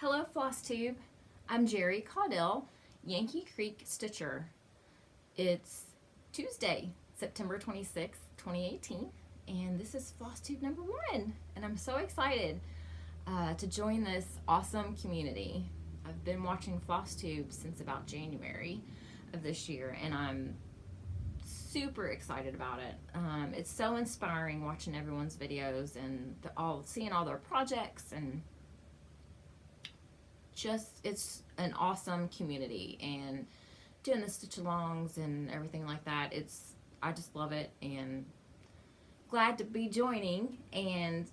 Hello, Flosstube. I'm Jerry Caudell, Yankee Creek Stitcher. It's Tuesday, September 26th, 2018, and this is Flosstube number 1. And I'm so excited to join this awesome community. I've been watching Flosstube since about January of this year, and I'm super excited about it. It's so inspiring watching everyone's videos and seeing all their projects, and just it's an awesome community, and doing the stitch alongs and everything like that, I just love it, and glad to be joining, and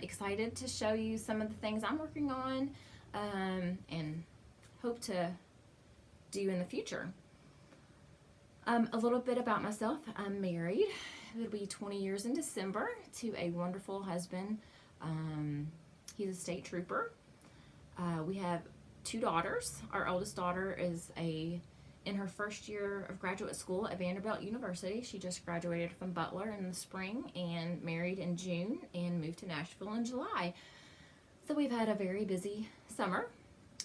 excited to show you some of the things I'm working on and hope to do in the future. A little bit about myself. I'm married. It'll be 20 years in December to a wonderful husband. He's a state trooper. We have 2 daughters. Our oldest daughter is in her first year of graduate school at Vanderbilt University. She just graduated from Butler in the spring and married in June and moved to Nashville in July. So we've had a very busy summer,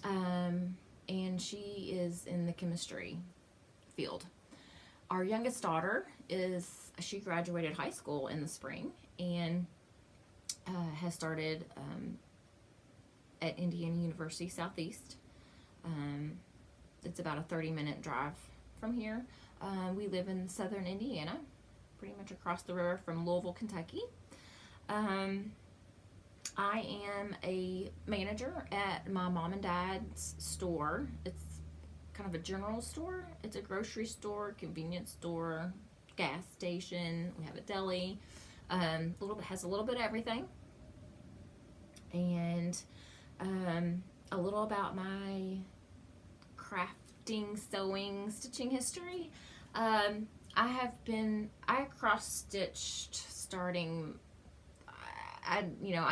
and she is in the chemistry field. Our youngest daughter she graduated high school in the spring and has started at Indiana University Southeast. It's about a 30-minute drive from here. We live in southern Indiana, pretty much across the river from Louisville, Kentucky. I am a manager at my mom and dad's store. It's kind of a general store. It's a grocery store, convenience store, gas station. We have a deli. Has a little bit of everything. And a little about my crafting, sewing, stitching history. I cross-stitched starting, I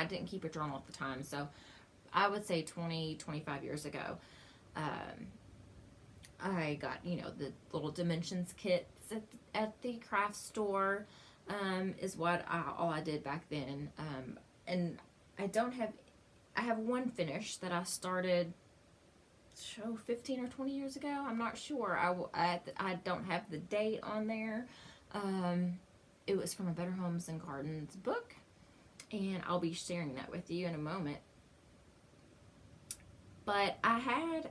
didn't keep a journal at the time, so I would say 25 years ago. I got, the little dimensions kits at the craft store, is what all I did back then. And I have one finish that I started 15 or 20 years ago. I'm not sure. I don't have the date on there. It was from a Better Homes and Gardens book, and I'll be sharing that with you in a moment. But I had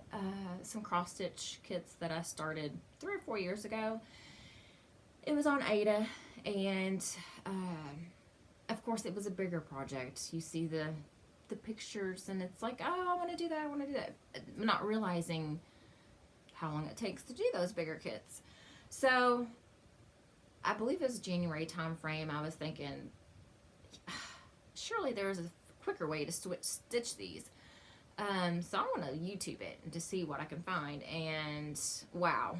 some cross-stitch kits that I started 3 or 4 years ago. It was on Ada, and of course it was a bigger project. You see the pictures, and it's like, oh, I want to do that, not realizing how long it takes to do those bigger kits. So I believe it was January time frame. I was thinking, surely there's a quicker way to stitch these. So I want to YouTube it and to see what I can find, and wow.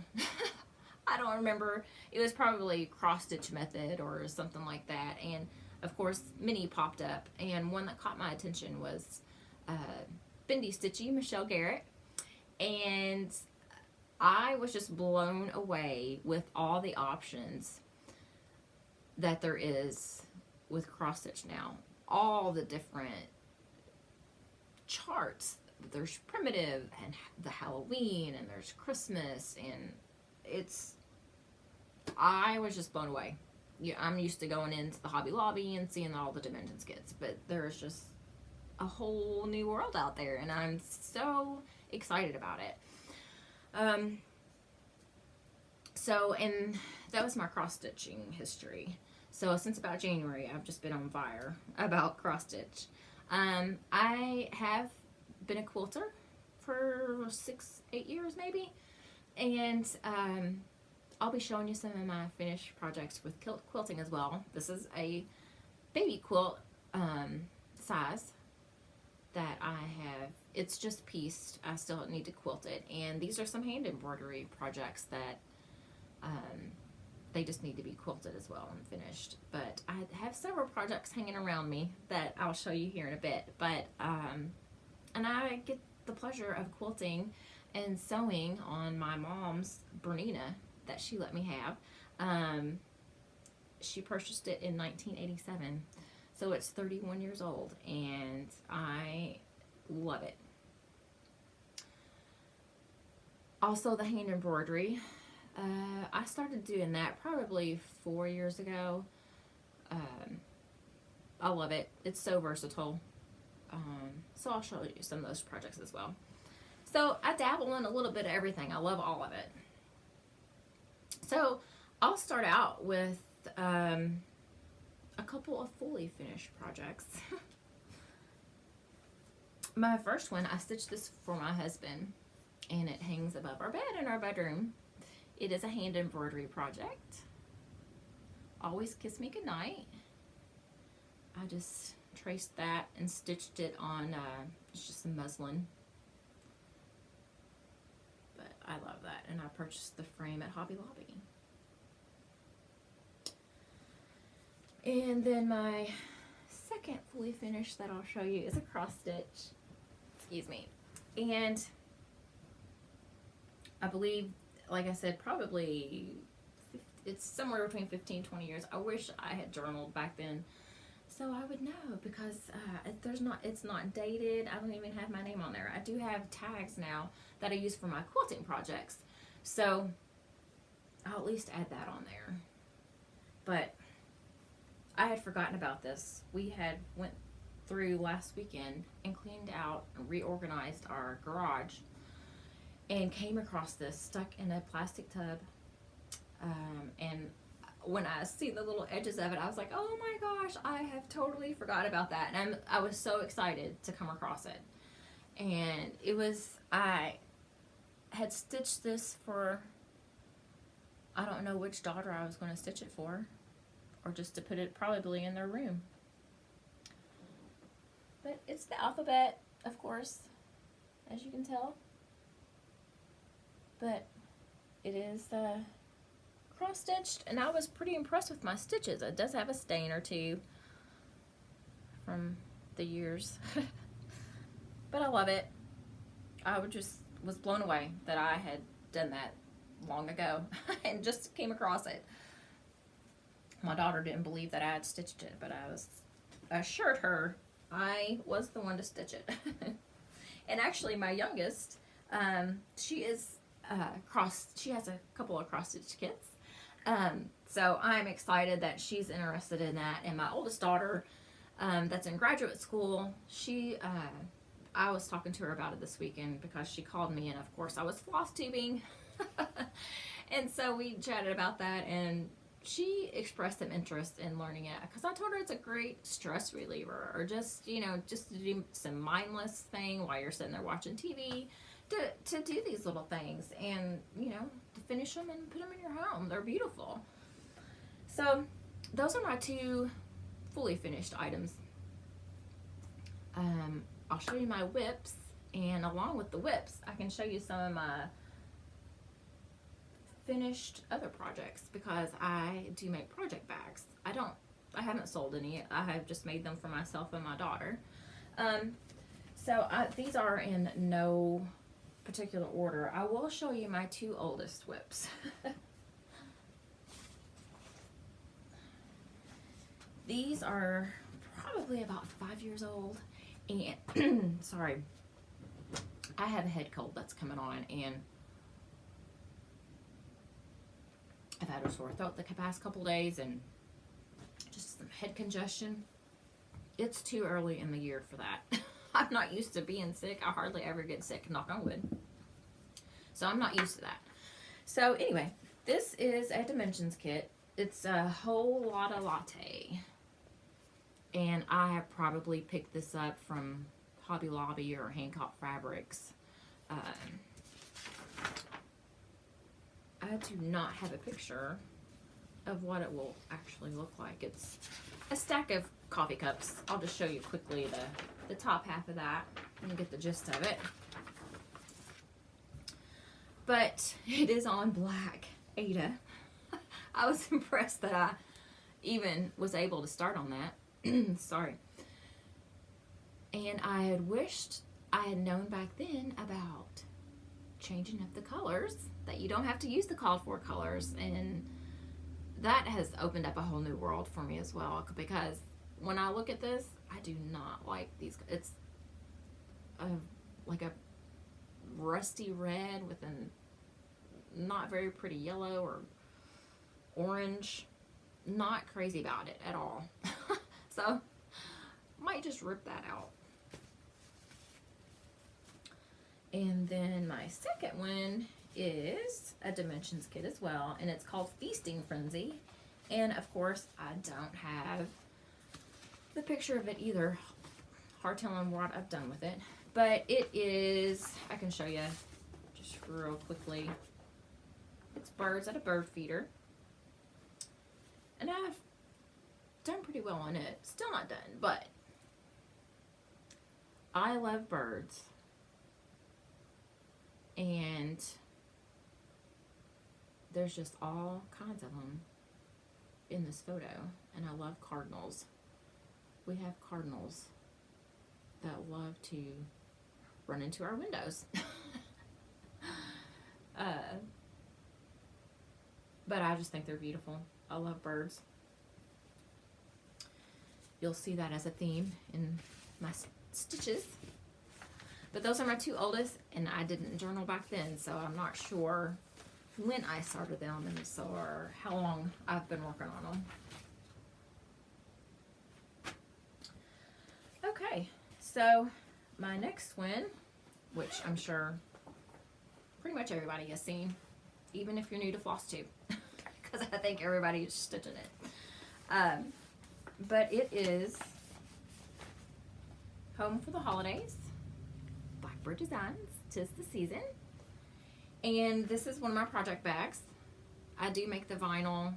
I don't remember. It was probably cross-stitch method or something like that, and of course many popped up, and one that caught my attention was Bendy Stitchy, Michelle Garrett, and I was just blown away with all the options that there is with cross-stitch now. All the different charts. There's primitive and the Halloween, and there's Christmas, and I was just blown away. Yeah, I'm used to going into the Hobby Lobby and seeing all the dimensions kits, but there's just a whole new world out there, and I'm so excited about it. And that was my cross-stitching history. So since about January, I've just been on fire about cross-stitch. I have been a quilter for 6-8 years maybe, and I'll be showing you some of my finished projects with quilting as well. This is a baby quilt size that I have. It's just pieced. I still need to quilt it, and these are some hand embroidery projects that they just need to be quilted as well and finished. But I have several projects hanging around me that I'll show you here in a bit. But and I get the pleasure of quilting and sewing on my mom's Bernina that she let me have. She purchased it in 1987, so it's 31 years old, and I love it. Also, the hand embroidery. I started doing that probably 4 years ago. Um, I love it. It's so versatile. So I'll show you some of those projects as well. So I dabble in a little bit of everything. I love all of it. So I'll start out with a couple of fully finished projects. My first one, I stitched this for my husband, and it hangs above our bed in our bedroom. It is a hand embroidery project. Always Kiss Me Goodnight. I just traced that and stitched it on, it's just some muslin. But I love that, and I purchased the frame at Hobby Lobby. And then my second fully finished that I'll show you is a cross stitch. Excuse me. And I believe, like I said, probably it's somewhere between 15 20 years. I wish I had journaled back then so I would know, because it's not dated. I don't even have my name on there. I do have tags now that I use for my quilting projects, so I'll at least add that on there. But I had forgotten about this. We had went through last weekend and cleaned out and reorganized our garage, and came across this stuck in a plastic tub. And when I see the little edges of it, I was like, oh my gosh, I have totally forgot about that. And I was so excited to come across it. And I had stitched this for, I don't know which daughter I was going to stitch it for, or just to put it probably in their room. But it's the alphabet, of course, as you can tell. But it is cross-stitched, and I was pretty impressed with my stitches. It does have a stain or two from the years. But I love it. I was blown away that I had done that long ago and just came across it. My daughter didn't believe that I had stitched it, but I assured her I was the one to stitch it. And actually my youngest, she has a couple of cross-stitch kits. So I'm excited that she's interested in that. And my oldest daughter, that's in graduate school, I was talking to her about it this weekend because she called me, and of course I was floss tubing. And so we chatted about that, and she expressed some interest in learning it because I told her it's a great stress reliever, or just to do some mindless thing while you're sitting there watching TV, to do these little things, and to finish them and put them in your home. They're beautiful. So those are my two fully finished items. I'll show you my whips, and along with the whips I can show you some of my finished other projects, because I do make project bags. I haven't sold any. I have just made them for myself and my daughter. These are in no particular order. I will show you my two oldest whips. These are probably about 5 years old, and sorry, I have a head cold that's coming on, and I've had a sore throat the past couple days and just some head congestion. It's too early in the year for that. I'm not used to being sick. I hardly ever get sick, knock on wood. So I'm not used to that. So anyway, this is a dimensions kit. It's a whole lot of latte. And I have probably picked this up from Hobby Lobby or Hancock Fabrics. I do not have a picture of what it will actually look like. It's a stack of coffee cups. I'll just show you quickly the top half of that and get the gist of it. But it is on black Ada. I was impressed that I even was able to start on that. Sorry. And I had wished I had known back then about changing up the colors, that you don't have to use the called for colors, and that has opened up a whole new world for me as well, because when I look at this, I do not like these. It's like a rusty red with an not very pretty yellow or orange. Not crazy about it at all. So might just rip that out. And then my second one is a Dimensions kit as well, and it's called Feasting Frenzy. And of course, I don't have the picture of it either. Hard telling what I've done with it, but it is, I can show you just real quickly. It's birds at a bird feeder, and I've done pretty well on it. Still not done, but I love birds, and there's just all kinds of them in this photo, and I love cardinals. We have cardinals that love to run into our windows. But I just think they're beautiful. I love birds. You'll see that as a theme in my stitches. But those are my two oldest, and I didn't journal back then, so I'm not sure when I started them and so or how long I've been working on them. Okay, so my next one, which I'm sure pretty much everybody has seen, even if you're new to Flosstube, because I think everybody is stitching it. But it is Home for the Holidays, Blackbird Designs, 'Tis the Season. And this is one of my project bags. I do make the vinyl.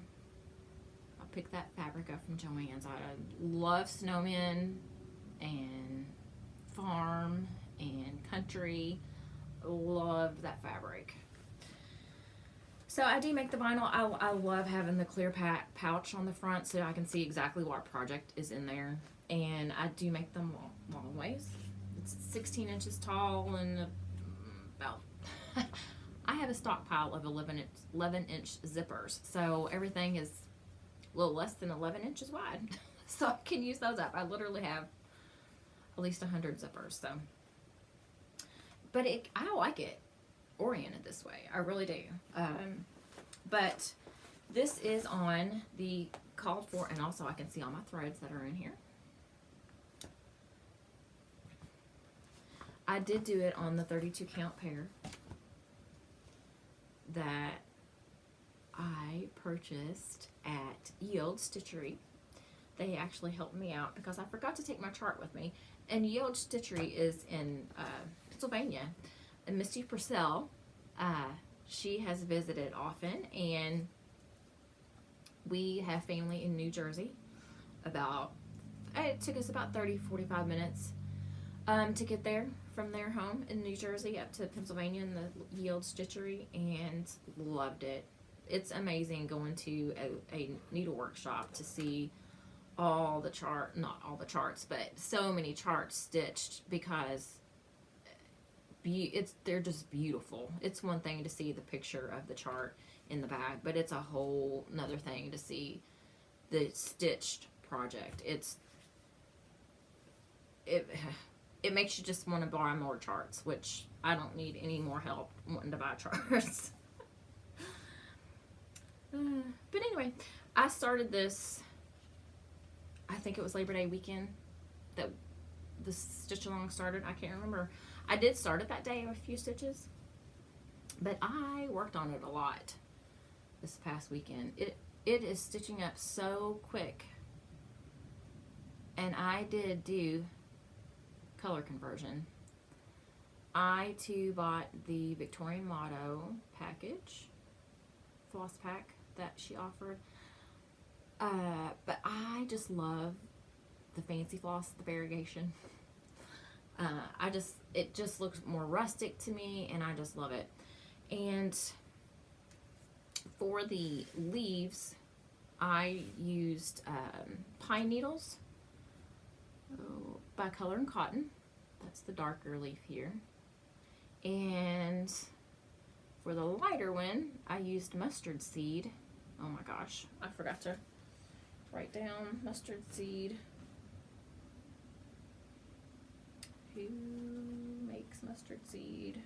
I'll pick that fabric up from Joann's. I love snowmen and farm and country. Love that fabric. So I do make the vinyl. I love having the clear pouch on the front so I can see exactly what project is in there. And I do make them long ways. It's 16 inches tall and about... I have a stockpile of 11-inch zippers. So everything is a little less than 11 inches wide. So I can use those up. I literally have at least 100 zippers. So, but I like it oriented this way. I really do. But this is on the called for, and also I can see all my threads that are in here. I did do it on the 32 count pair that I purchased at Yield Stitchery. They actually helped me out because I forgot to take my chart with me. And Yield Stitchery is in Pennsylvania. And Misty Purcell, she has visited often, and we have family in New Jersey. It took us about 30-45 minutes to get there from their home in New Jersey up to Pennsylvania in the Yield Stitchery, and loved it. It's amazing going to a needle workshop to see all the not all the charts, but so many charts stitched, because they're just beautiful. It's one thing to see the picture of the chart in the bag, but it's a whole nother thing to see the stitched project. It makes you just want to buy more charts, which I don't need any more help wanting to buy charts. But anyway, I started this, I think it was Labor Day weekend that the stitch along started. I can't remember. I did start it that day with a few stitches, but I worked on it a lot this past weekend. It is stitching up so quick, and I did do color conversion. I too bought the Victorian Motto package, floss pack that she offered, but I just love the fancy floss, the variegation. It just looks more rustic to me, and I just love it. And for the leaves, I used pine needles by Color and Cotton. That's the darker leaf here. And for the lighter one, I used mustard seed. Oh my gosh, I forgot to write down mustard seed. Who makes mustard seed?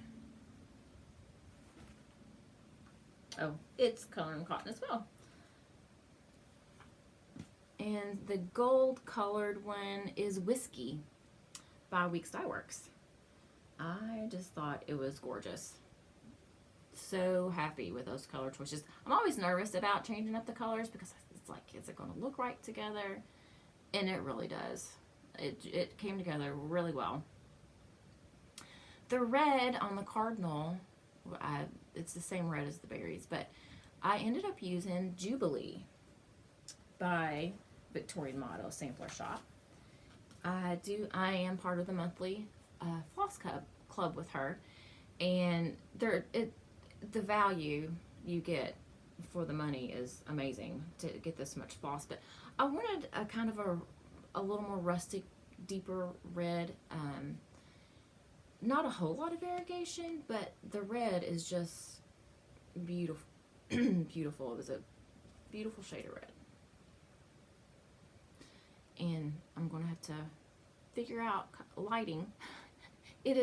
Oh, it's color and cotton as well. And the gold colored one is Whiskey by Weeks Dye Works. I just thought it was gorgeous. So happy with those color choices. I'm always nervous about changing up the colors because it's like, is it going to look right together? And it really does. It came together really well. The red on the cardinal, it's the same red as the berries, but I ended up using Jubilee by Victorian Motto Sampler Shop. I am part of the monthly floss club with her, and the value you get for the money is amazing to get this much floss. But I wanted a kind of a little more rustic, deeper red. Not a whole lot of variegation, but the red is just beautiful. Beautiful. It was a beautiful shade of red. And I'm going to have to figure out lighting. It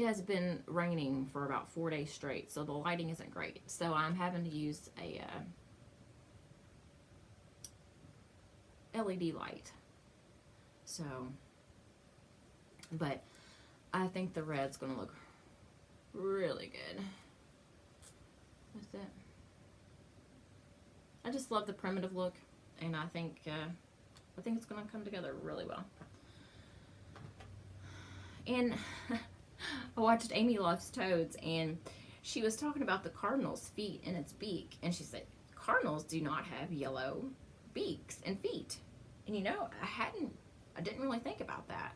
has been raining for about 4 days straight, so the lighting isn't great. So I'm having to use a LED light. So, but I think the red's going to look really good with it. I just love the primitive look, and I think it's going to come together really well. And I watched Amy Loves Toads, and she was talking about the cardinal's feet and its beak, and she said cardinals do not have yellow beaks and feet. And you know, I didn't really think about that.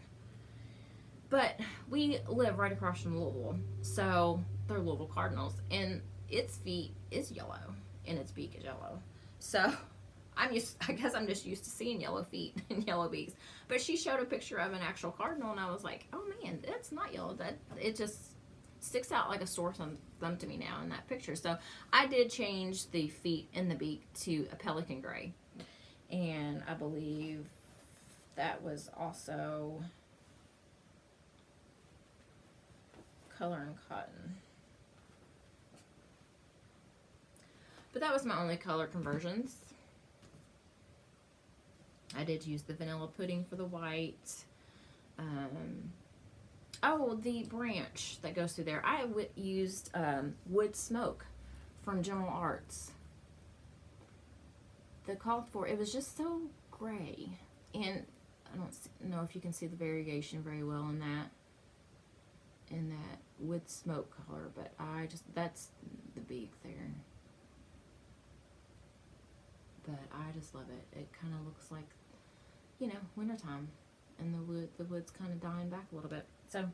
But we live right across from Louisville, so they're Louisville Cardinals, and its feet is yellow and its beak is yellow. So I guess I'm just used to seeing yellow feet and yellow beaks. But she showed a picture of an actual cardinal, and I was like, oh man, that's not yellow. It just sticks out like a sore thumb to me now in that picture. So I did change the feet and the beak to a pelican gray, and I believe that was also color and cotton. But that was my only color conversions. I did use the vanilla pudding for the white. Oh, the branch that goes through there. I used wood smoke from General Arts. The called for, it was just so gray. And I don't know if you can see the variegation very well in that wood smoke color, but that's the beak there. But I just love it. It kind of looks like, you know, wintertime, and the wood's kind of dying back a little bit. So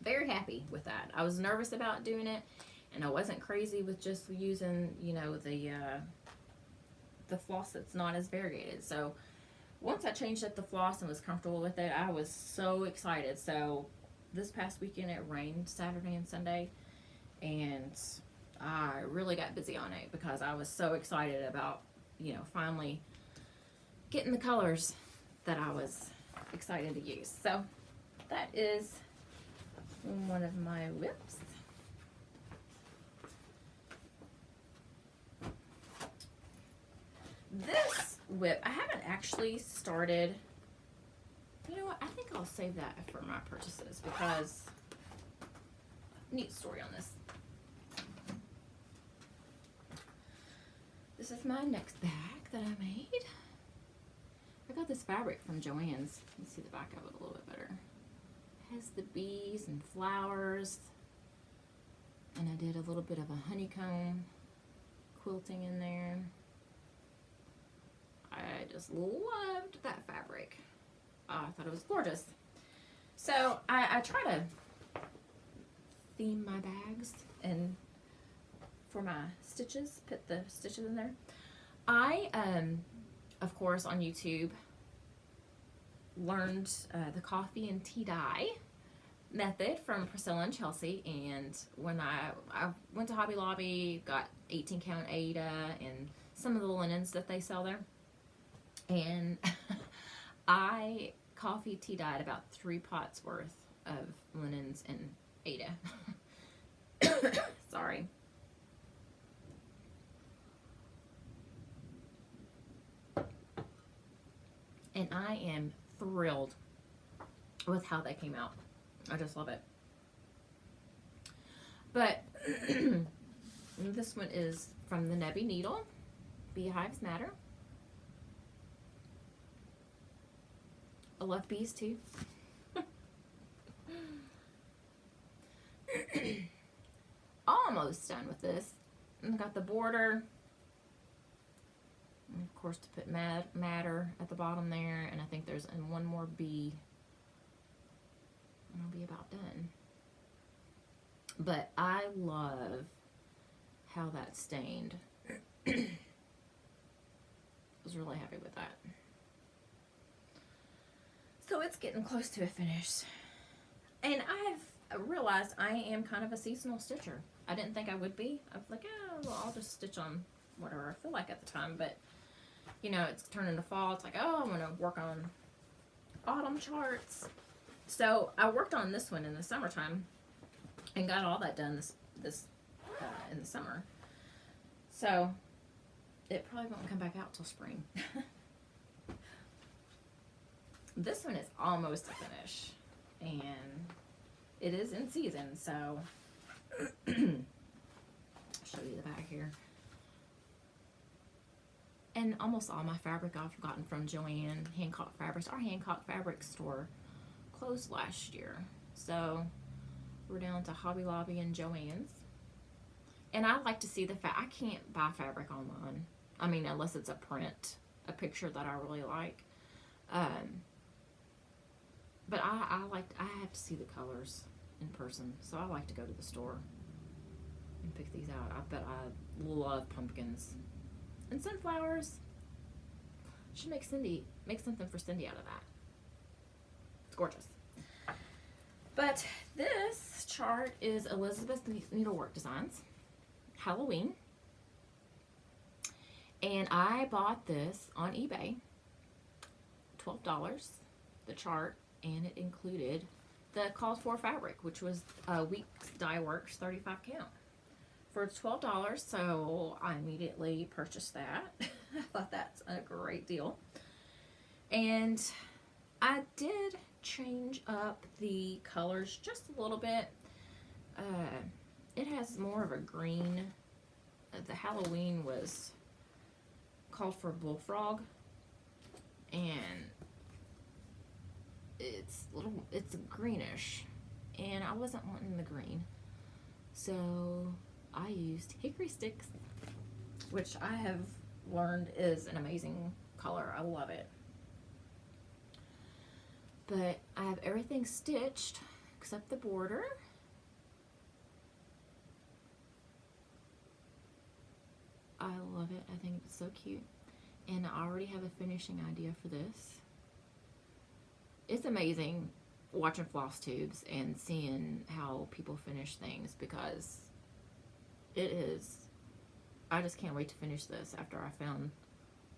very happy with that. I was nervous about doing it, and I wasn't crazy with just using, you know, the floss that's not as variegated. So once I changed up the floss and was comfortable with it, I was so excited. So this past weekend it rained Saturday and Sunday, and I really got busy on it because I was so excited about, you know, finally getting the colors that I was excited to use. So that is one of my whips. This whip, I haven't actually started. You know what? I think I'll save that for my purchases because neat story on this. This is my next bag that I made. I got this fabric from Joann's. You can see the back of it a little bit better. It has the bees and flowers. And I did a little bit of a honeycomb quilting in there. I just loved that fabric. I thought it was gorgeous. So I try to theme my bags and for my stitches, put the stitches in there. I, of course, on YouTube learned the coffee and tea dye method from Priscilla and Chelsea, and when I went to Hobby Lobby, got 18 count Aida and some of the linens that they sell there, and I coffee tea dyed about 3 pots worth of linens and Aida. Sorry. And I am thrilled with how they came out. I just love it. But this one is from the Nebby Needle, Beehives Matter. I love bees too. Almost done with this. I've got the border. And of course, to put madder at the bottom there. And I think there's one more bee. And I'll be about done. But I love how that stained. I was really happy with that. So it's getting close to a finish. And I've realized I am kind of a seasonal stitcher. I didn't think I would be. I was like, oh, well, I'll just stitch on whatever I feel like at the time. But, you know, it's turning to fall. It's like, oh, I'm going to work on autumn charts. So I worked on this one in the summertime and got all that done this in the summer. So it probably won't come back out till spring. This one is almost a finish, and it is in season, so I'll show you the back here. And almost all my fabric I've gotten from Joann Hancock Fabrics. Our Hancock Fabrics store closed last year, so we're down to Hobby Lobby and Joann's. And I like to see the I can't buy fabric online. I mean, unless it's a print, a picture that I really like. But I have to see the colors in person, so I like to go to the store and pick these out. I bet I love pumpkins and sunflowers. Should make something for Cindy out of that. It's gorgeous. But this chart is Elizabeth Needlework Designs, Halloween, and I bought this on eBay, $12, the chart. And it included the called for fabric, which was Weeks Dye Works 35 count for $12. So I immediately purchased that. I thought that's a great deal. And I did change up the colors just a little bit. It has more of a green. The Halloween was called for bullfrog, and it's greenish, and I wasn't wanting the green, so I used hickory sticks, which I have learned is an amazing color. I love it. But I have everything stitched except the border. I love it. I think it's so cute, and I already have a finishing idea for this. It's amazing watching Flosstubes and seeing how people finish things, because it is, I just can't wait to finish this after I found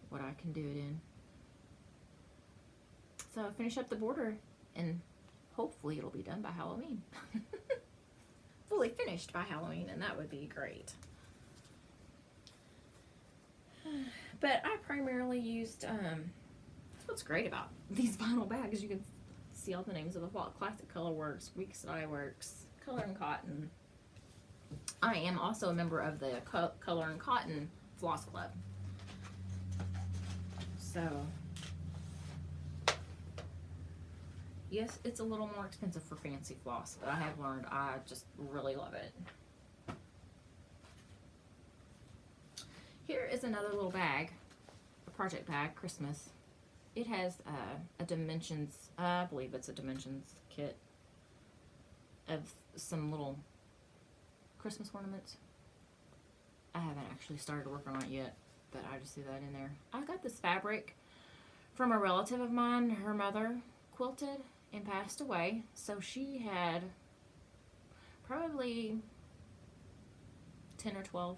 what I can do it in. So I'll finish up the border, and hopefully it'll be done by Halloween. Fully finished by Halloween, and that would be great. But I primarily used, what's great about these vinyl bags, you can see all the names of the Classic Color Works, Weeks Dye Works, Color and Cotton. I am also a member of the Color and Cotton Floss Club. So, yes, it's a little more expensive for fancy floss, but I have learned I just really love it. Here is another little bag, a project bag, Christmas. It has a dimensions, I believe it's a dimensions kit of some little Christmas ornaments. I haven't actually started working on it yet, but I just threw that in there. I got this fabric from a relative of mine. Her mother quilted and passed away, so she had probably 10 or 12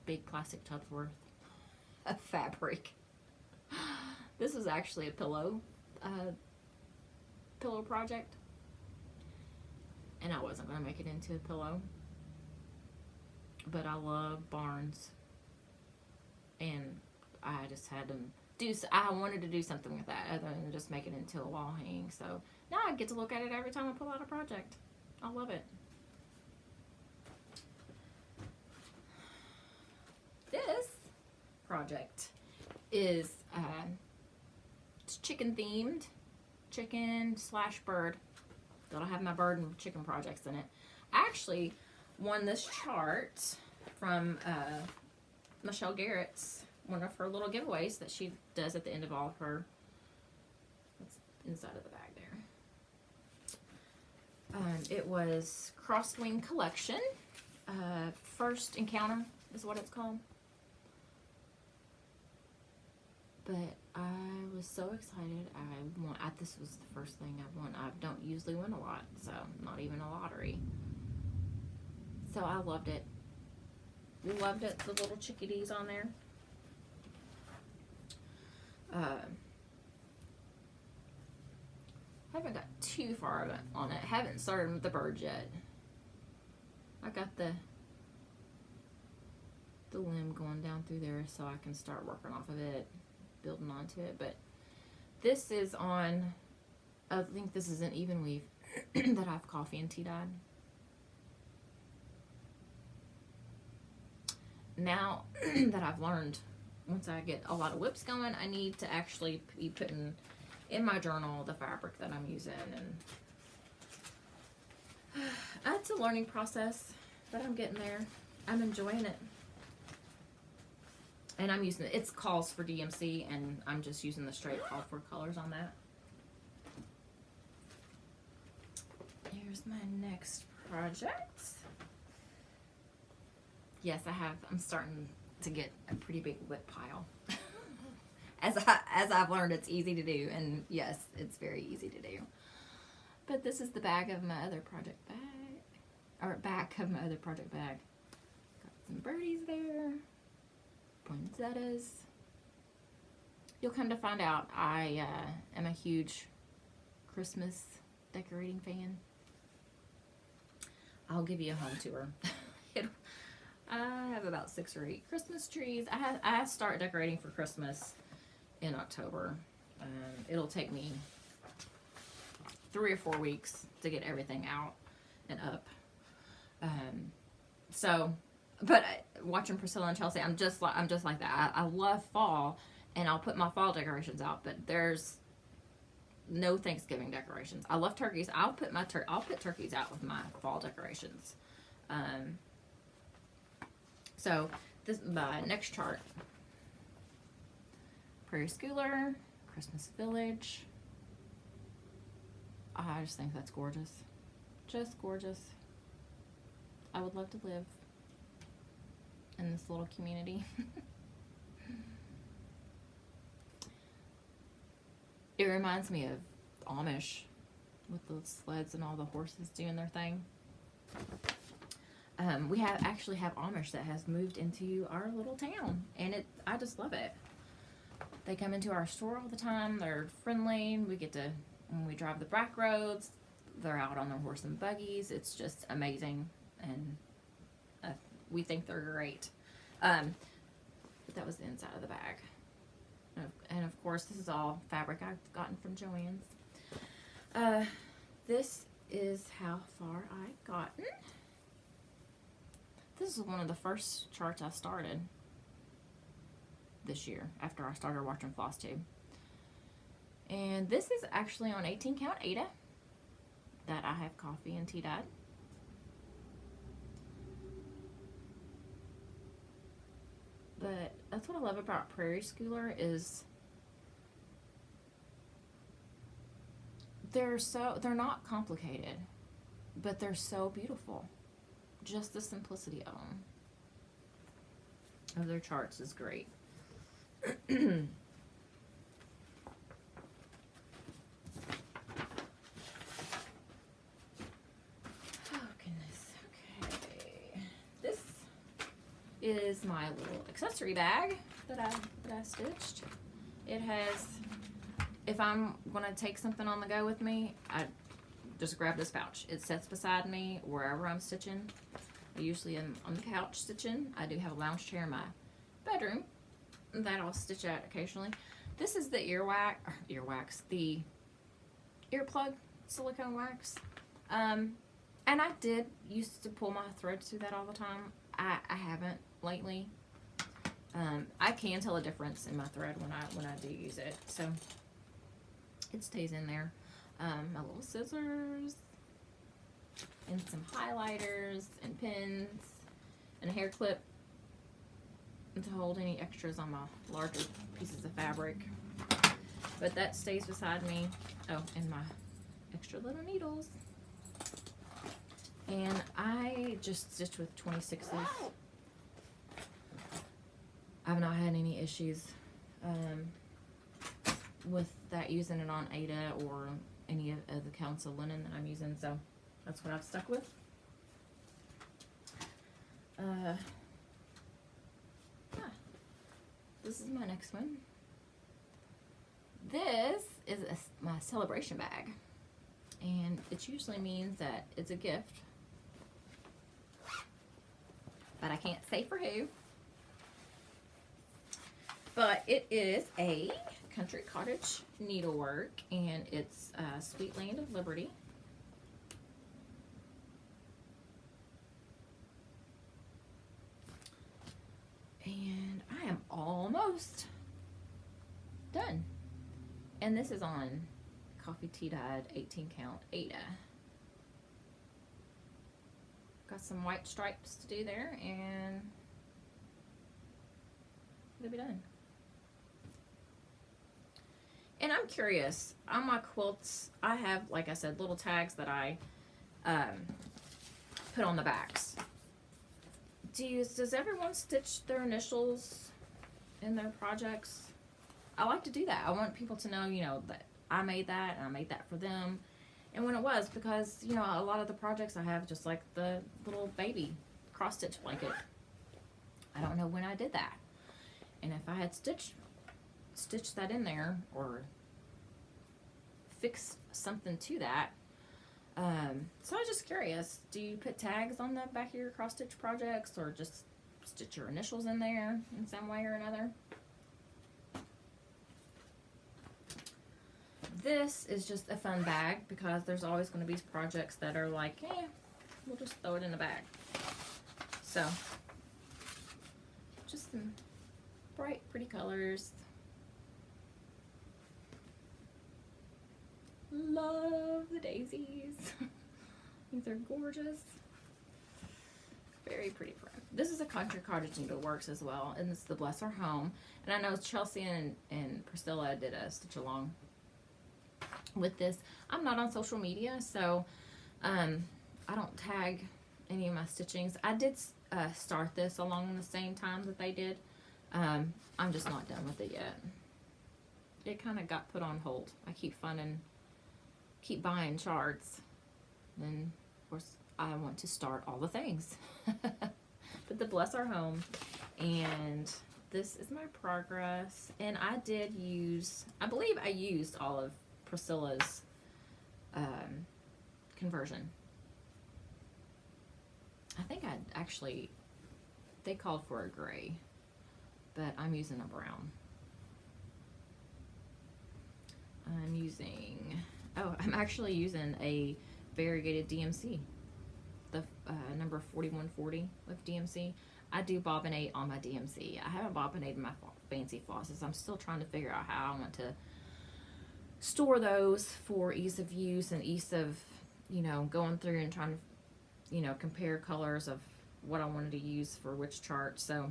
big plastic tubs worth of fabric. This was actually a pillow project, and I wasn't going to make it into a pillow, but I love barns, and I just had them I wanted to do something with that other than just make it into a wall hanging. So now I get to look at it every time I pull out a project. I love it. This project is it's chicken themed, chicken/bird. That'll have my bird and chicken projects in it. I actually won this chart from Michelle Garrett's, one of her little giveaways that she does at the end of all of her. What's inside of the bag there? It was Crosswing Collection. First Encounter is what it's called. But I was so excited. This was the first thing I won. I don't usually win a lot, so not even a lottery. So I loved it. Loved it. The little chickadees on there. Haven't got too far on it. Haven't started with the birds yet. I got the limb going down through there so I can start working off of it, building onto it. But this is on, I think this is an even weave that I've coffee and tea dyed. Now that I've learned, once I get a lot of whips going, I need to actually be putting in my journal the fabric that I'm using, and it's a learning process, but I'm getting there. I'm enjoying it. And I'm using it's calls for DMC, and I'm just using the straight call for colors on that. Here's my next project. Yes, I'm starting to get a pretty big whip pile. As I've learned, it's easy to do, and yes, it's very easy to do. But this is the bag of my other project bag, or back of my other project bag. Got some birdies there, poinsettias. You'll come to find out I am a huge Christmas decorating fan. I'll give you a home tour. I have about 6 or 8 Christmas trees. I start decorating for Christmas in October. It'll take me 3 or 4 weeks to get everything out and up. But watching Priscilla and Chelsea, I'm just like that. I love fall, and I'll put my fall decorations out. But there's no Thanksgiving decorations. I love turkeys. I'll put turkeys out with my fall decorations. So this my next chart. Prairie Schooler, Christmas Village. I just think that's gorgeous. Just gorgeous. I would love to live in this little community. It reminds me of Amish with the sleds and all the horses doing their thing. We actually have Amish that has moved into our little town, and I just love it. They come into our store all the time. They're friendly. We get to, when we drive the back roads, they're out on their horse and buggies. It's just amazing, and we think they're great. But that was the inside of the bag. And of course, this is all fabric I've gotten from Joann's. This is how far I've gotten. This is one of the first charts I started this year after I started watching Flosstube. And this is actually on 18 count Ada that I have coffee and tea dyed. But that's what I love about Prairie Schooler is they're not complicated, but they're so beautiful. Just the simplicity of them. Of their charts is great. Oh goodness. Okay. This is my little accessory bag that I stitched. It has, if I'm gonna take something on the go with me, I just grab this pouch. It sits beside me wherever I'm stitching. I usually am on the couch stitching. I do have a lounge chair in my bedroom that I'll stitch at occasionally. This is the the earplug silicone wax. And I did used to pull my threads through that all the time. I haven't lately. I can tell a difference in my thread when I do use it. So it stays in there. My little scissors and some highlighters and pins and a hair clip to hold any extras on my larger pieces of fabric. But that stays beside me. Oh, and my extra little needles. And I just stitch with 26s. I've not had any issues with that, using it on Ada or any of the council linen that I'm using, so that's what I've stuck with. This is my next one. This is my celebration bag, and it usually means that it's a gift, but I can't say for who. But it is a Country Cottage needlework, and it's Sweet Land of Liberty. And I am almost done. And this is on coffee tea dyed 18 count Ada. Got some white stripes to do there, and it'll be done. And I'm curious, on my quilts, I have, like I said, little tags that I put on the backs. Does everyone stitch their initials in their projects? I like to do that. I want people to know, you know, that I made that and I made that for them. And when it was, because, you know, a lot of the projects I have, just like the little baby cross-stitch blanket, I don't know when I did that. And if I had stitched that in there or fix something to that. So I was just curious, do you put tags on the back of your cross stitch projects, or just stitch your initials in there in some way or another? This is just a fun bag, because there's always going to be projects that are like, we'll just throw it in a bag. So just some bright, pretty colors. Love the daisies. These are gorgeous. Very pretty print. This is a Country Cottage Needleworks as well, and this is the Bless Our Home. And I know Chelsea and Priscilla did a stitch along with this. I'm not on social media, so I don't tag any of my stitchings. I did start this along the same time that they did. I'm just not done with it yet. It kind of got put on hold. I keep buying charts, and of course I want to start all the things. But the Bless Our Home, and this is my progress. And I believe I used all of Priscilla's conversion. I think they called for a gray, but I'm using a brown. I'm actually using a variegated DMC, the number 4140 with DMC. I do bobbinate on my DMC. I haven't bobbinated my fancy flosses. I'm still trying to figure out how I want to store those for ease of use and ease of, you know, going through and trying to, you know, compare colors of what I wanted to use for which chart. So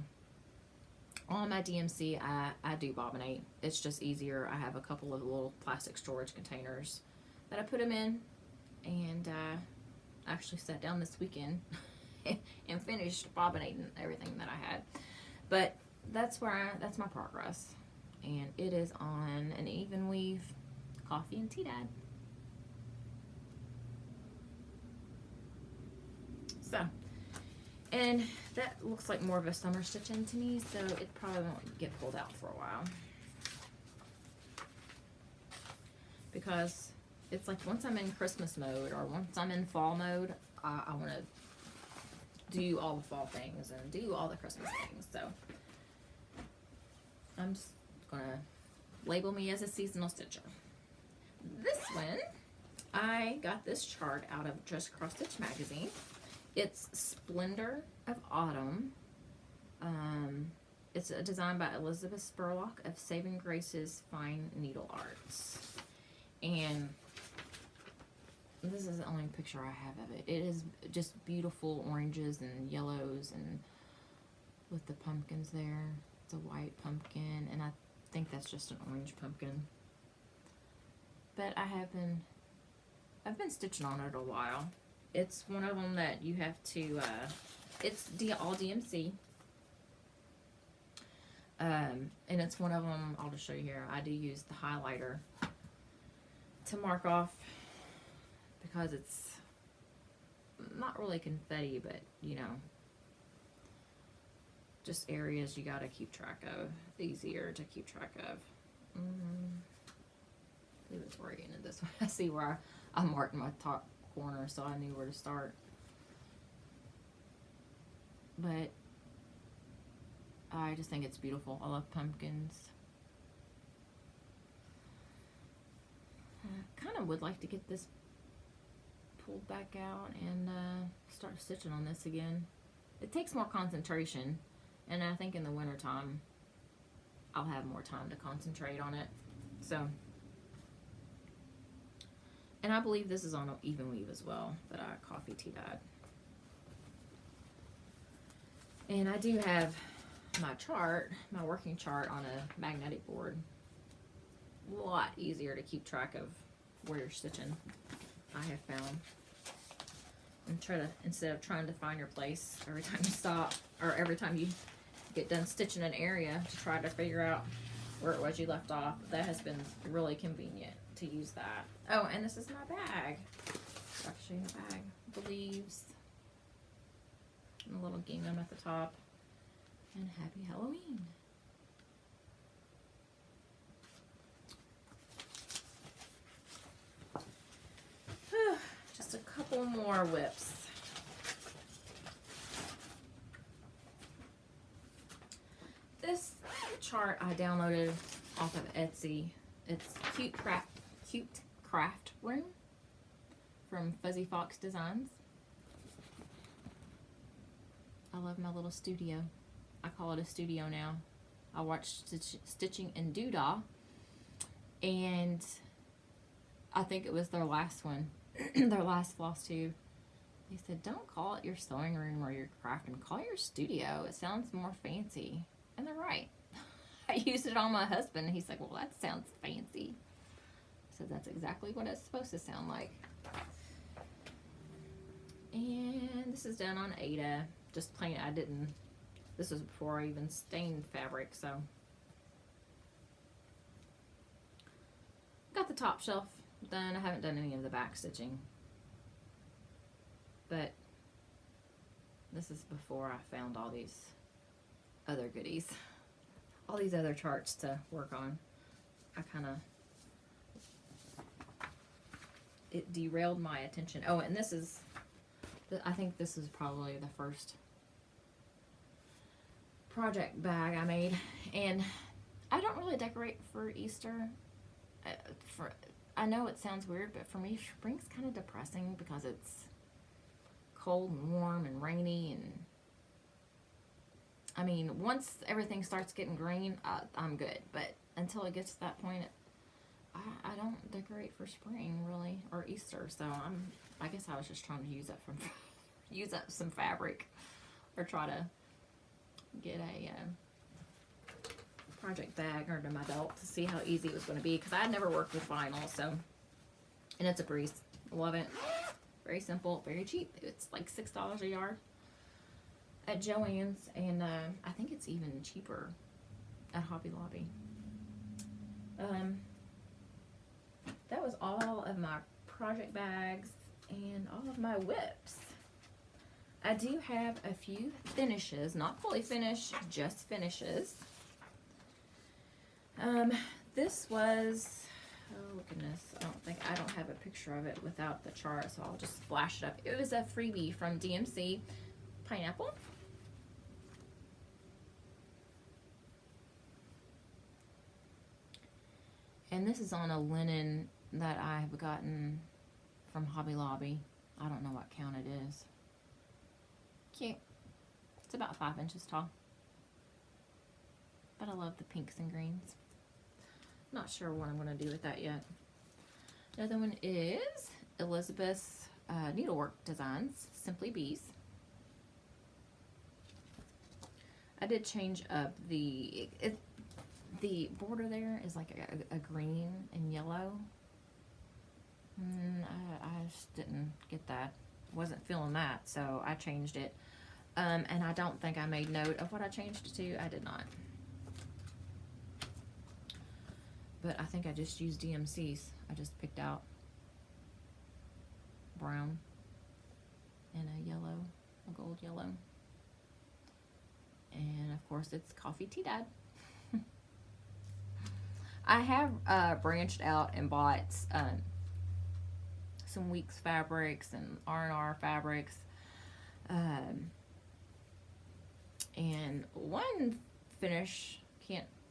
on my DMC, I do bobbinate. It's just easier. I have a couple of little plastic storage containers that I put them in, and I actually sat down this weekend and finished bobbinating everything that I had. But that's my progress, and it is on an even weave coffee and tea dyed. So, and that looks like more of a summer stitching to me, so it probably won't get pulled out for a while. Because it's like once I'm in Christmas mode or once I'm in fall mode, I want to do all the fall things and do all the Christmas things. So I'm just going to label me as a seasonal stitcher. This one, I got this chart out of Just Cross Stitch magazine. It's Splendor of Autumn. It's a design by Elizabeth Spurlock of Saving Grace's Fine Needle Arts. And this is the only picture I have of it. It is just beautiful oranges and yellows, and with the pumpkins there. It's a white pumpkin, and I think that's just an orange pumpkin. But I've been stitching on it a while. It's one of them that you have to, it's all DMC. And it's one of them, I'll just show you here. I do use the highlighter to mark off, because it's not really confetti, but you know, just areas you got to keep track of. Easier to keep track of. I believe it's oriented this way. I see where I marked my top corner, so I knew where to start. But I just think it's beautiful. I love pumpkins. I kind of would like to get this pulled back out and start stitching on this again. It takes more concentration, and I think in the winter time I'll have more time to concentrate on it. So, and I believe this is on even weave as well, that I coffee tea dyed. And I do have my chart, my working chart, on a magnetic board. A lot easier to keep track of where you're stitching, I have found. And try to, instead of trying to find your place every time you stop, or every time you get done stitching an area, to try to figure out where it was you left off. That has been really convenient to use that. Oh, and this is my bag. I'll show you the bag. The leaves. And a little gingham at the top. And happy Halloween. Just a couple more whips. This chart I downloaded off of Etsy. It's Cute Craft Room from Fuzzy Fox Designs. I love my little studio. I call it a studio now. I watched Stitching and Doodah, and I think it was their last one, their last Flosstube. They said, don't call it your sewing room or your crafting, call it your studio. It sounds more fancy. And they're right. I used it on my husband, and he's like, well, that sounds fancy. I said, that's exactly what it's supposed to sound like. And this is done on Ada. Just plain, this was before I even stained fabric, so. Got the top shelf done. I haven't done any of the back stitching. But this is before I found all these other goodies. All these other charts to work on. It derailed my attention. Oh, and this is, I think this is probably the first project bag I made, and I don't really decorate for Easter. I know it sounds weird, but for me, spring's kind of depressing because it's cold and warm and rainy, and I mean, once everything starts getting green, I'm good, but until it gets to that point, I don't decorate for spring really, or Easter. So I guess I was just trying to use up some fabric, or try to get a project bag under my belt to see how easy it was going to be, because I had never worked with vinyl. So, and it's a breeze. Love it. Very simple, very cheap. It's like $6 a yard at Joann's, and I think it's even cheaper at Hobby Lobby. That was all of my project bags and all of my whips. I do have a few finishes, not fully finished, just finishes. This was, oh goodness, I don't have a picture of it without the chart, so I'll just flash it up. It was a freebie from DMC, pineapple. And this is on a linen that I have gotten from Hobby Lobby. I don't know what count it is. Cute. It's about 5 inches tall. But I love the pinks and greens. Not sure what I'm going to do with that yet. The other one is Elizabeth's Needlework Designs, Simply Bees. I did change up the border there is like a green and yellow. I just didn't get that. Wasn't feeling that, so I changed it. And I don't think I made note of what I changed it to. I did not. But I think I just used DMCs. I just picked out brown and a yellow, a gold yellow. And of course it's Coffee Tea Dad. I have branched out and bought some Weeks fabrics and R&R fabrics. And one finish,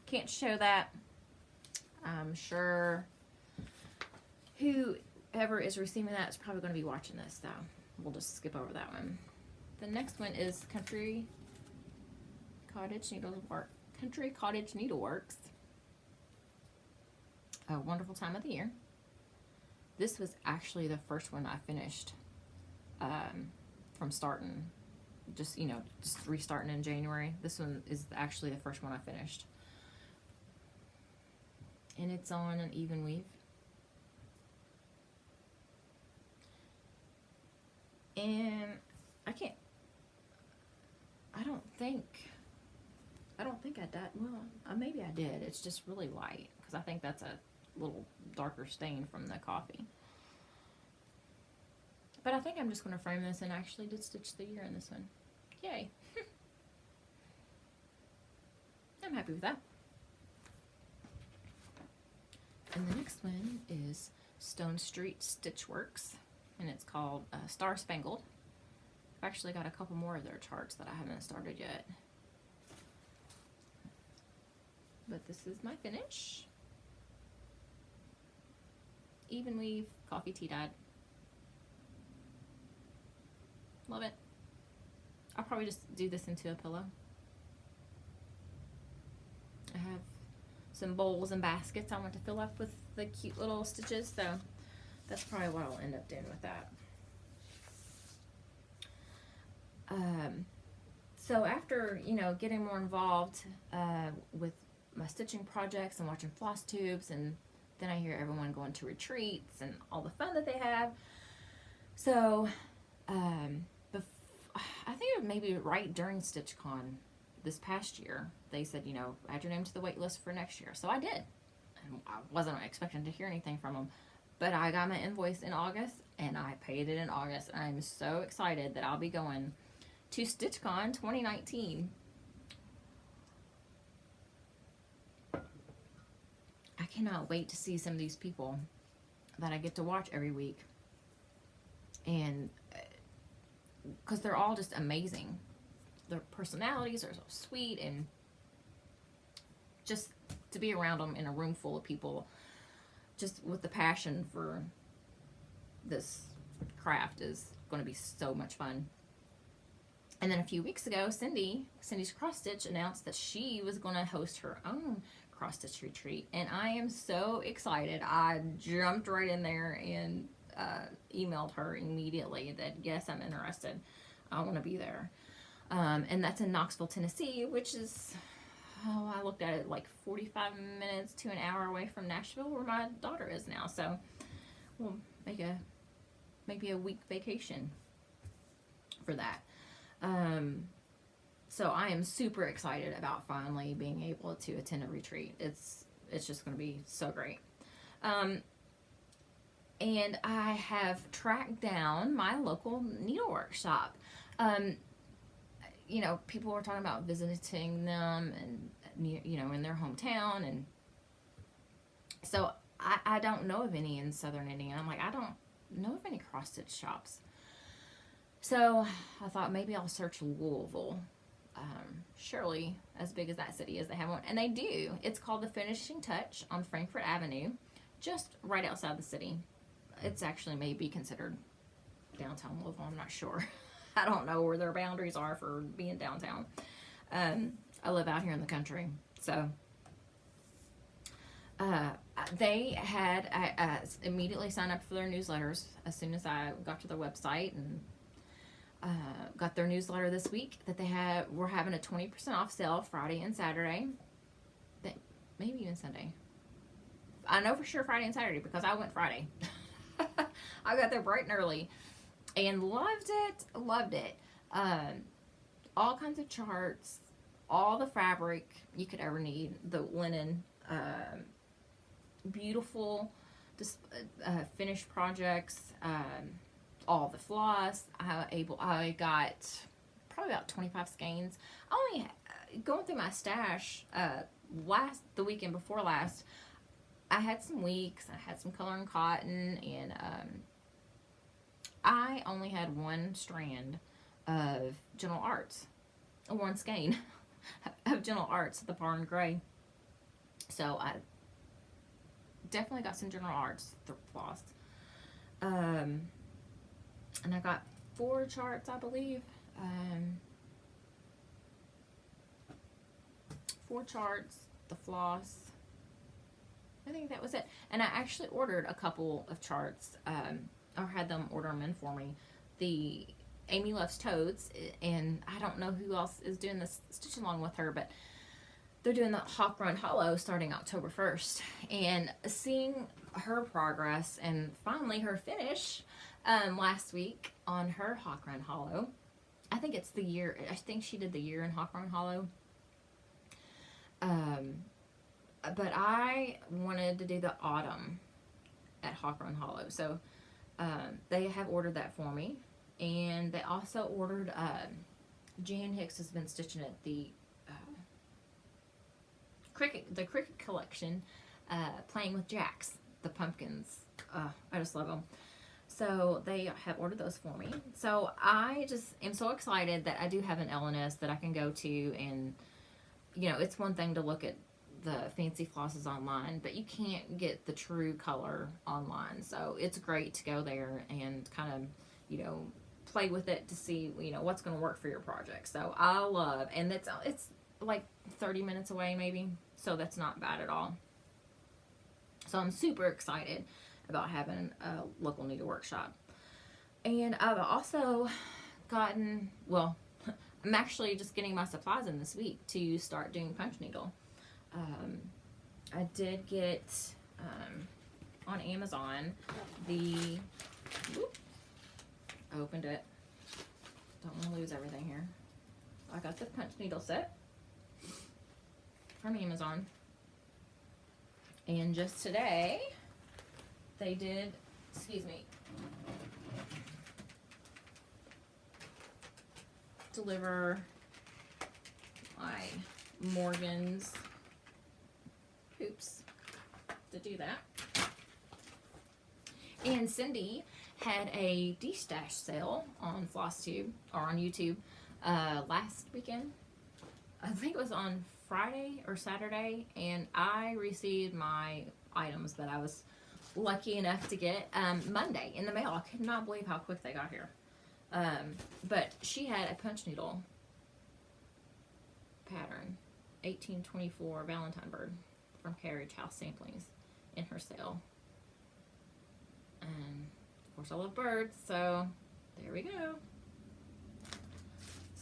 can't show that. I'm sure whoever is receiving that is probably going to be watching this, so we'll just skip over that one. The next one is Country Cottage Needleworks. A wonderful time of the year. This was actually the first one I finished from starting, just restarting in January. This one is actually the first one I finished. And it's on an even weave. And I don't think I did. Well, maybe I did. It's just really light because I think that's a little darker stain from the coffee. But I think I'm just going to frame this and actually did stitch the ear in this one. Yay. I'm happy with that. And the next one is Stone Street Stitchworks, and it's called Star Spangled. I've actually got a couple more of their charts that I haven't started yet. But this is my finish. Even weave, Coffee Tea Dad. Love it. I'll probably just do this into a pillow. I have some bowls and baskets I want to fill up with the cute little stitches, so that's probably what I'll end up doing with that. So after, getting more involved with my stitching projects and watching Flosstubes, and then I hear everyone going to retreats and all the fun that they have. So I think it was maybe right during StitchCon this past year, they said, add your name to the wait list for next year. So I did. And I wasn't expecting to hear anything from them. But I got my invoice in August, and I paid it in August. And I'm so excited that I'll be going to StitchCon 2019. I cannot wait to see some of these people that I get to watch every week. And because they're all just amazing. Their personalities are so sweet, and just to be around them in a room full of people just with the passion for this craft is going to be so much fun. And then a few weeks ago, Cindy's Cross Stitch announced that she was going to host her own cross stitch retreat, and I am so excited. I jumped right in there and emailed her immediately that yes, I'm interested. I want to be there. And that's in Knoxville, Tennessee, which is, I looked at it, like 45 minutes to an hour away from Nashville, where my daughter is now. So we'll make maybe a week vacation for that. So I am super excited about finally being able to attend a retreat. It's just going to be so great. And I have tracked down my local needlework shop. People were talking about visiting them and, in their hometown. And so I don't know of any in Southern Indiana. I'm like, I don't know of any cross-stitch shops. So I thought maybe I'll search Louisville. surely as big as that city is, they have one. And they do. It's called The Finishing Touch on Frankfort Avenue, just right outside the city. It's actually may be considered downtown Louisville. I'm not sure. I don't know where their boundaries are for being downtown. I live out here in the country. So they had, I immediately signed up for their newsletters as soon as I got to their website, and got their newsletter this week that we're having a 20% off sale Friday and Saturday. Maybe even Sunday. I know for sure Friday and Saturday because I went Friday. I got there bright and early and loved it. All kinds of charts, all the fabric you could ever need, the linen, beautiful finished projects, all the floss. I got probably about 25 skeins. Only going through my stash the weekend before last, I had some weeks. I had some color and cotton, and I only had one strand of General Arts, one skein of General Arts, the Barn Gray. So I definitely got some General Arts floss. And I got 4 charts, I believe. 4 charts, the floss. I think that was it. And I actually ordered a couple of charts, or had them order them in for me. The Amy Loves Toads, and I don't know who else is doing this stitch along with her, but they're doing the Hawk Run Hollow starting October 1st. And seeing her progress and finally her finish last week on her Hawk Run Hollow. I think it's the year, I think she did the year in Hawk Run Hollow. But I wanted to do the autumn at Hawk Run Hollow. So they have ordered that for me. And they also ordered, Jan Hicks has been stitching at the Cricket Collection, Playing with Jacks, the pumpkins. I just love them. So they have ordered those for me. So I just am so excited that I do have an LNS that I can go to, and you know, it's one thing to look at the fancy flosses online, but you can't get the true color online. So it's great to go there and kind of, you know, play with it to see, you know, what's going to work for your project. So I love, and it's like 30 minutes away maybe, so that's not bad at all. So I'm super excited about having a local needle workshop. And I've also gotten, well, I'm actually just getting my supplies in this week to start doing punch needle. I did get on Amazon I opened it. Don't want to lose everything here. I got the punch needle set from Amazon. And just today, they did, deliver my Morgan's hoops to do that. And Cindy had a de-stash sale on Flosstube, or on YouTube, last weekend. I think it was on Friday or Saturday, and I received my items that I was lucky enough to get Monday in the mail. I could not believe how quick they got here. But she had a punch needle pattern, 1824 Valentine bird from Carriage House Samplings in her sale. And of course I love birds, so there we go.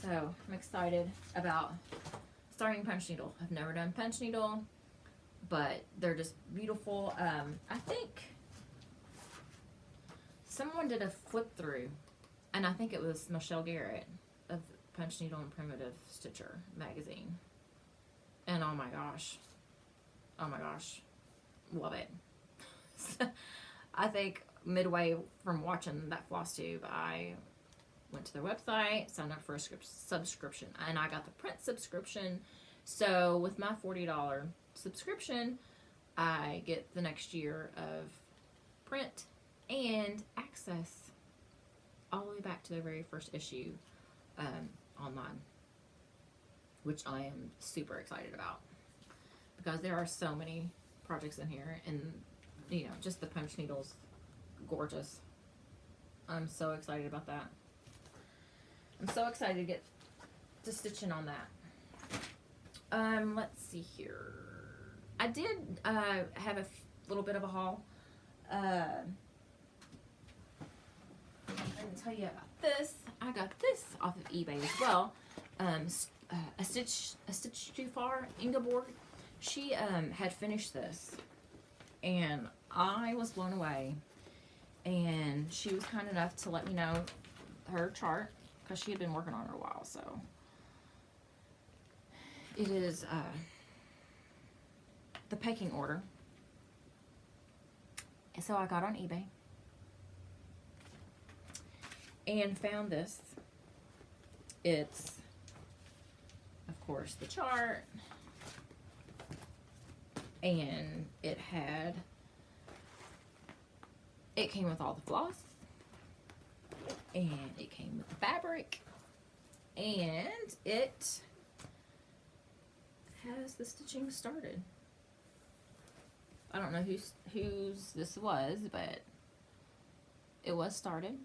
So I'm excited about starting punch needle. I've never done punch needle, but they're just beautiful. I think someone did a flip through, and I think it was Michelle Garrett of Punch Needle and Primitive Stitcher magazine. And oh my gosh, love it. I think midway from watching that Flosstube, I went to their website, signed up for a subscription, and I got the print subscription. So with my $40 subscription, I get the next year of print and access all the way back to their very first issue online. which I am super excited about because there are so many projects in here, and you know, just the punch needles, gorgeous. I'm so excited about that. I'm so excited to get to stitching on that. Let's see here. I did have a little bit of a haul. Let me tell you about this. I got this off of eBay as well. A stitch too far. Ingeborg, she had finished this, and I was blown away. And she was kind enough to let me know her chart because she had been working on it a while. So it is the pecking order. And so I got on eBay and found this. It's, of course, the chart, and it came with all the floss, and it came with the fabric, and it has the stitching started. I don't know whose this was, but it was started.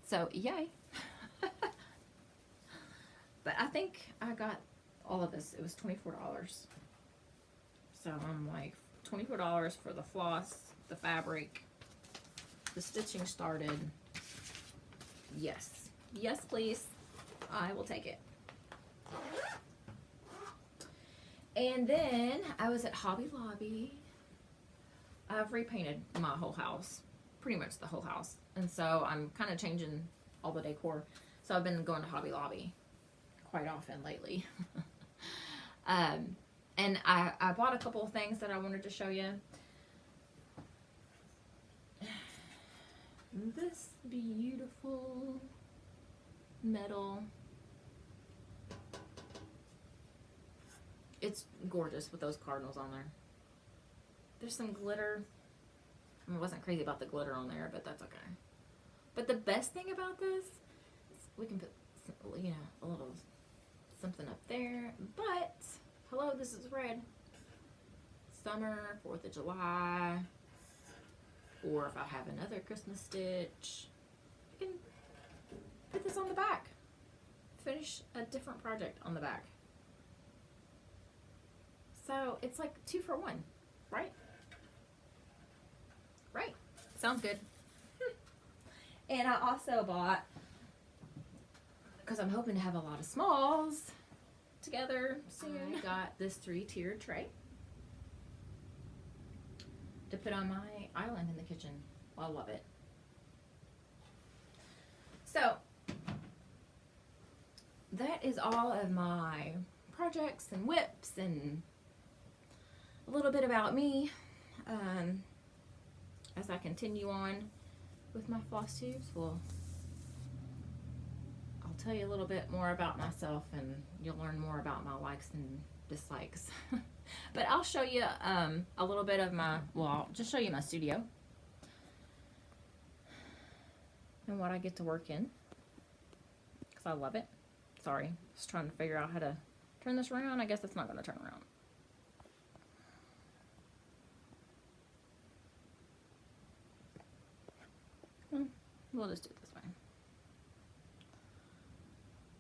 So yay. But I think I got all of this. It was $24. So I'm like, $24 for the floss, the fabric, the stitching started. Yes. Yes, please. I will take it. And then I was at Hobby Lobby. I've repainted my whole house, pretty much the whole house. And so I'm kind of changing all the decor. So I've been going to Hobby Lobby quite often lately. And I bought a couple of things that I wanted to show you. This beautiful metal. It's gorgeous with those cardinals on there. There's some glitter. I mean, I wasn't crazy about the glitter on there, but that's okay. But the best thing about this is we can put, you know, a little something up there. But, hello, this is red. Summer, 4th of July. Or if I have another Christmas stitch, I can put this on the back. Finish a different project on the back. So it's like 2 for 1, right? Right. Sounds good. And I also bought, because I'm hoping to have a lot of smalls together soon, I got this 3-tiered tray to put on my island in the kitchen. I love it. So that is all of my projects and whips and a little bit about me as I continue on with my floss tubes. Well, I'll tell you a little bit more about myself, and you'll learn more about my likes and dislikes. But I'll show you a little bit of my, well, I'll just show you my studio and what I get to work in, because I love it. Sorry, just trying to figure out how to turn this around. I guess it's not going to turn around. We'll just do it this way.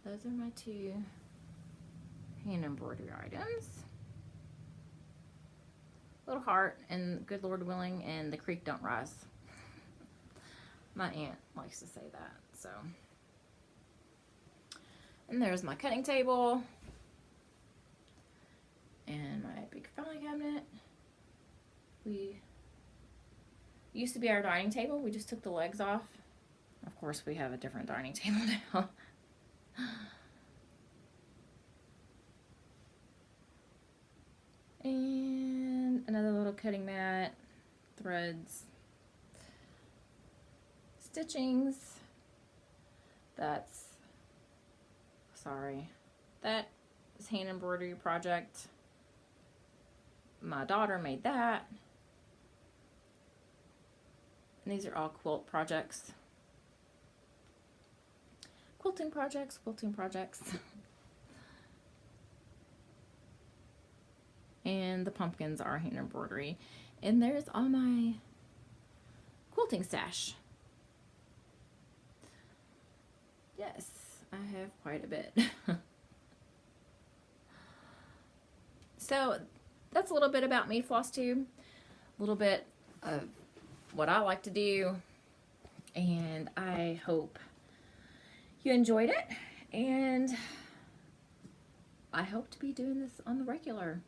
Those are my 2 hand embroidery items. Little heart and good Lord willing and the creek don't rise. My aunt likes to say that, so. And there's my cutting table and my big filing cabinet. We used to be our dining table. We just took the legs off. Of course, we have a different dining table now. And another little cutting mat, threads, stitchings. That is hand embroidery project. My daughter made that. And these are all quilt projects. Quilting projects. and the pumpkins are hand embroidery. And there's all my quilting stash. Yes, I have quite a bit. So that's a little bit about me, Flosstube. A little bit of what I like to do. And I hope you enjoyed it. And I hope to be doing this on the regular.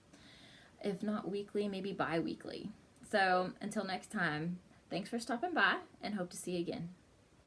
If not weekly, maybe bi-weekly. So until next time, thanks for stopping by and hope to see you again.